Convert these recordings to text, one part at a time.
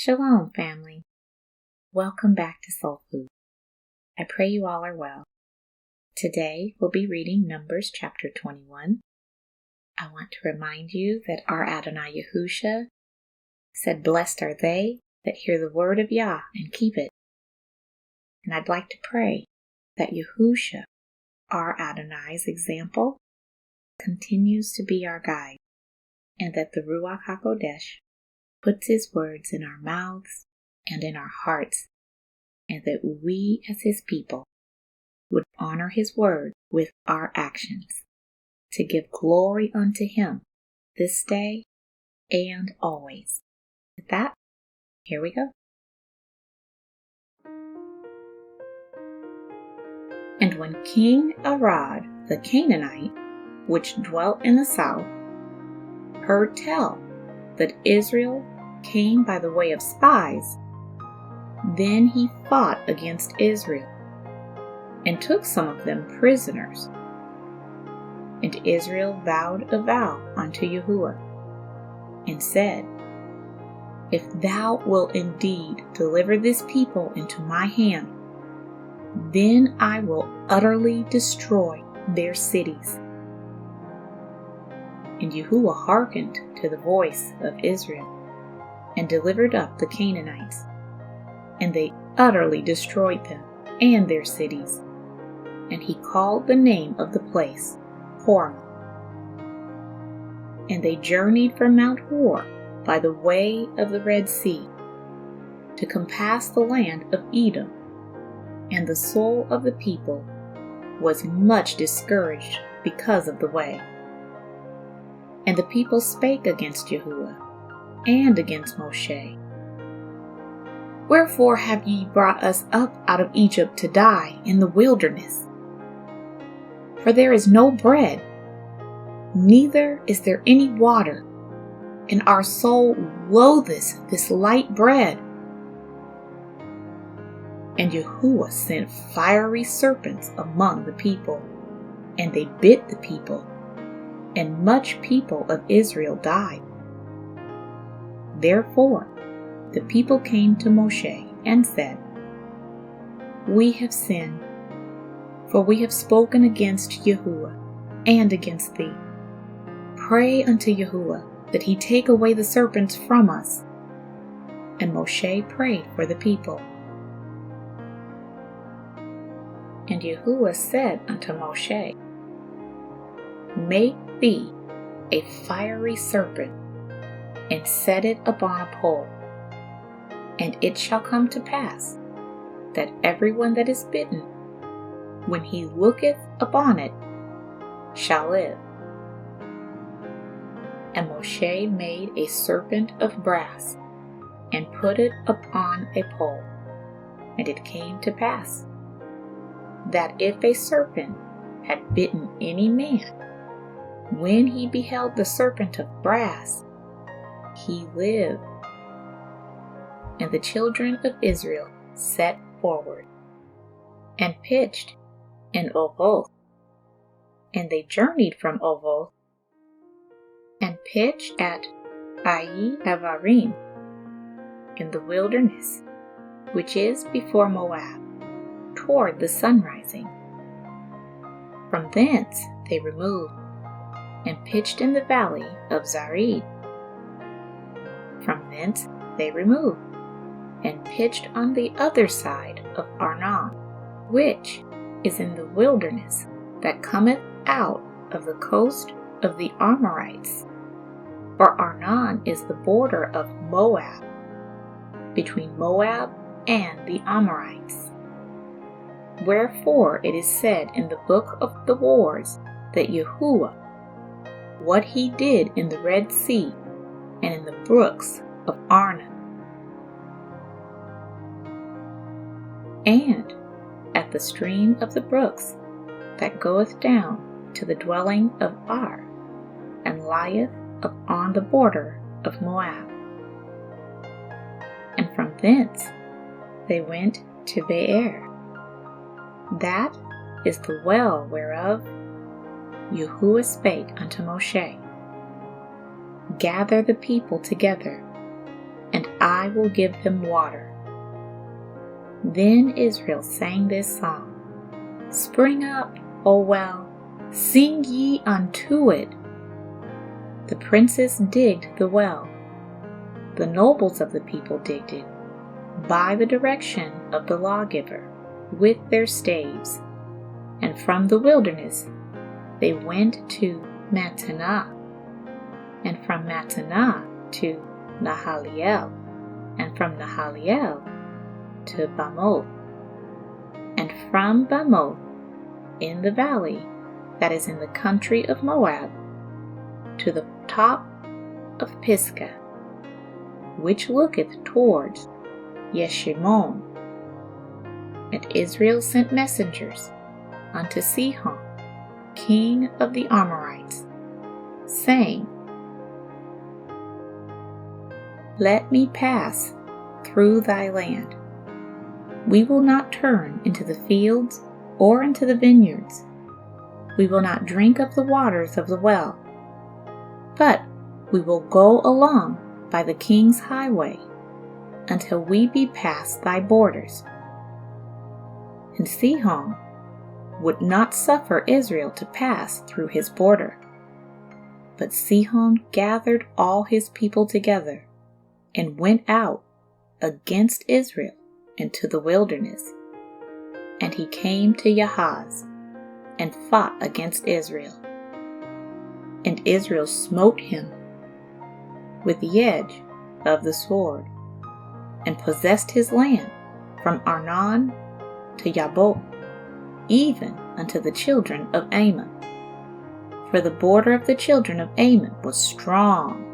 Shalom, family. Welcome back to Soul Food. I pray you all are well. Today we'll be reading Numbers chapter 21. I want to remind you that our Adonai Yahusha said, "Blessed are they that hear the word of Yah and keep it." And I'd like to pray that Yahusha, our Adonai's example, continues to be our guide, and that the Ruach HaKodesh puts his words in our mouths and in our hearts, and that we as his people would honor his word with our actions, to give glory unto him this day and always. With that, here we go. And when King Arad the Canaanite, which dwelt in the south, heard tell that Israel came by the way of spies, then he fought against Israel, and took some of them prisoners. And Israel vowed a vow unto Yahuwah, and said, "If thou wilt indeed deliver this people into my hand, then I will utterly destroy their cities." And Yahuwah hearkened to the voice of Israel, and delivered up the Canaanites, and they utterly destroyed them and their cities. And he called the name of the place Hormah. And they journeyed from Mount Hor by the way of the Red Sea, to compass the land of Edom. And the soul of the people was much discouraged because of the way. And the people spake against Yahuwah and against Moshe, "Wherefore have ye brought us up out of Egypt to die in the wilderness? For there is no bread, neither is there any water, and our soul loatheth this light bread." And Yahuwah sent fiery serpents among the people, and they bit the people, and much people of Israel died. Therefore the people came to Moshe and said, "We have sinned, for we have spoken against Yahuwah and against thee. Pray unto Yahuwah that he take away the serpents from us." And Moshe prayed for the people. And Yahuwah said unto Moshe, "Make thee a fiery serpent, and set it upon a pole. And it shall come to pass, that everyone that is bitten, when he looketh upon it, shall live." And Moshe made a serpent of brass, and put it upon a pole. And it came to pass, that if a serpent had bitten any man, when he beheld the serpent of brass, he lived. And the children of Israel set forward, and pitched in Ovoth. And they journeyed from Ovoth, and pitched at Ai Havarim, in the wilderness, which is before Moab, toward the sunrising. From thence they removed, and pitched in the valley of Zarid. From thence they removed, and pitched on the other side of Arnon, which is in the wilderness that cometh out of the coast of the Amorites. For Arnon is the border of Moab, between Moab and the Amorites. Wherefore it is said in the book of the wars that Yahuwah, what he did in the Red Sea and in the brooks of Arnon, and at the stream of the brooks that goeth down to the dwelling of Ar, and lieth upon the border of Moab. And from thence they went to Beer. That is the well whereof Yahuwah spake unto Moshe, "Gather the people together, and I will give them water. Then Israel sang this song: Spring up, O well, sing ye unto it. The princes digged the well. The nobles of the people digged it, by the direction of the lawgiver, with their staves. And from the wilderness they went to Mattanah, and from Mattanah to Nahaliel, and from Nahaliel to Bamoth, and from Bamoth in the valley that is in the country of Moab to the top of Pisgah, which looketh towards Yeshimon. And Israel sent messengers unto Sihon, king of the Amorites, saying, Let me pass through thy land. We will not turn into the fields or into the vineyards. We will not drink of the waters of the well, but we will go along by the king's highway until we be past thy borders. And Sihon would not suffer Israel to pass through his border. But Sihon gathered all his people together and went out against Israel into the wilderness. And he came to Yahaz and fought against Israel. And Israel smote him with the edge of the sword, and possessed his land from Arnon to Yabbok, even unto the children of Ammon. For the border of the children of Ammon was strong.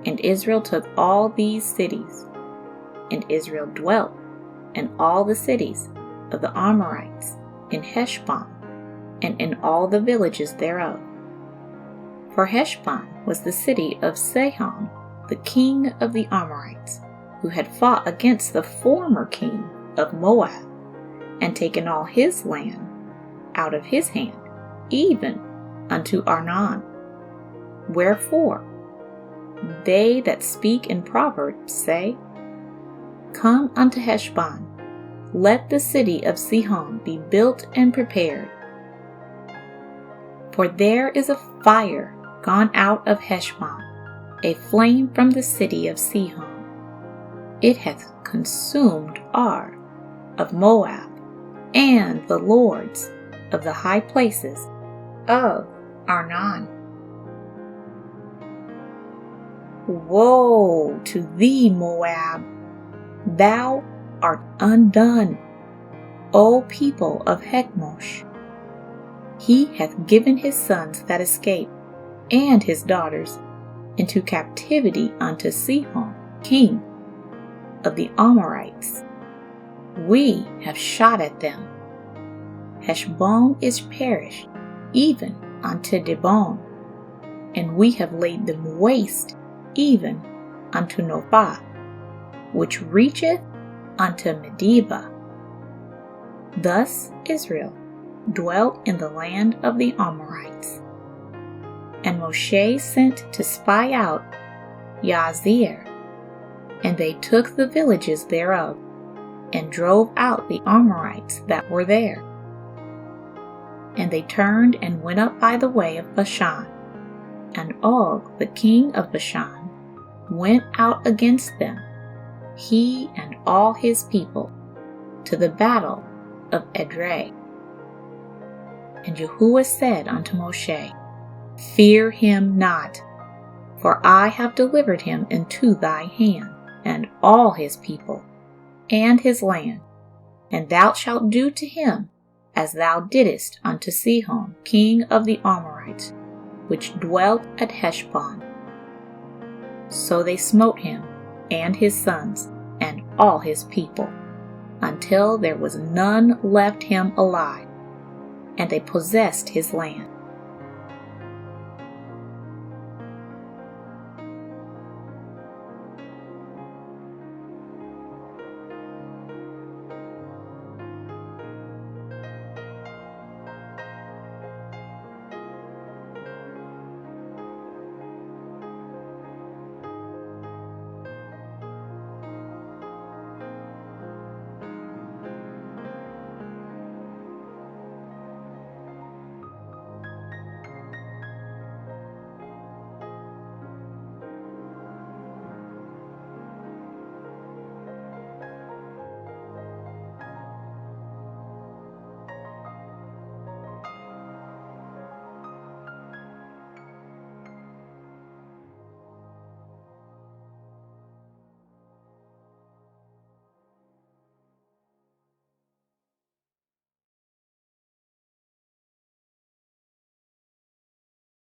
And Israel took all these cities, and Israel dwelt in all the cities of the Amorites in Heshbon, and in all the villages thereof. For Heshbon was the city of Sihon, the king of the Amorites, who had fought against the former king of Moab, and taken all his land out of his hand, even unto Arnon. Wherefore they that speak in Proverbs say, Come unto Heshbon, let the city of Sihon be built and prepared. For there is a fire gone out of Heshbon, a flame from the city of Sihon. It hath consumed Ar of Moab, and the lords of the high places of Arnon. Woe to thee, Moab! Thou art undone, O people of Hechmosh. He hath given his sons that escaped, and his daughters, into captivity unto Sihon, king of the Amorites. We have shot at them. Heshbon is perished, even unto Dibon, and we have laid them waste, even unto Nophah, which reacheth unto Medeba. Thus Israel dwelt in the land of the Amorites. And Moshe sent to spy out Yazer, and they took the villages thereof, and drove out the Amorites that were there. And they turned and went up by the way of Bashan, and Og the king of Bashan went out against them, he and all his people, to the battle of Edrei. And Yahuwah said unto Moshe, Fear him not, for I have delivered him into thy hand, and all his people, and his land, and thou shalt do to him as thou didst unto Sihon, king of the Amorites, which dwelt at Heshbon. So they smote him, and his sons, and all his people, until there was none left him alive, and they possessed his land.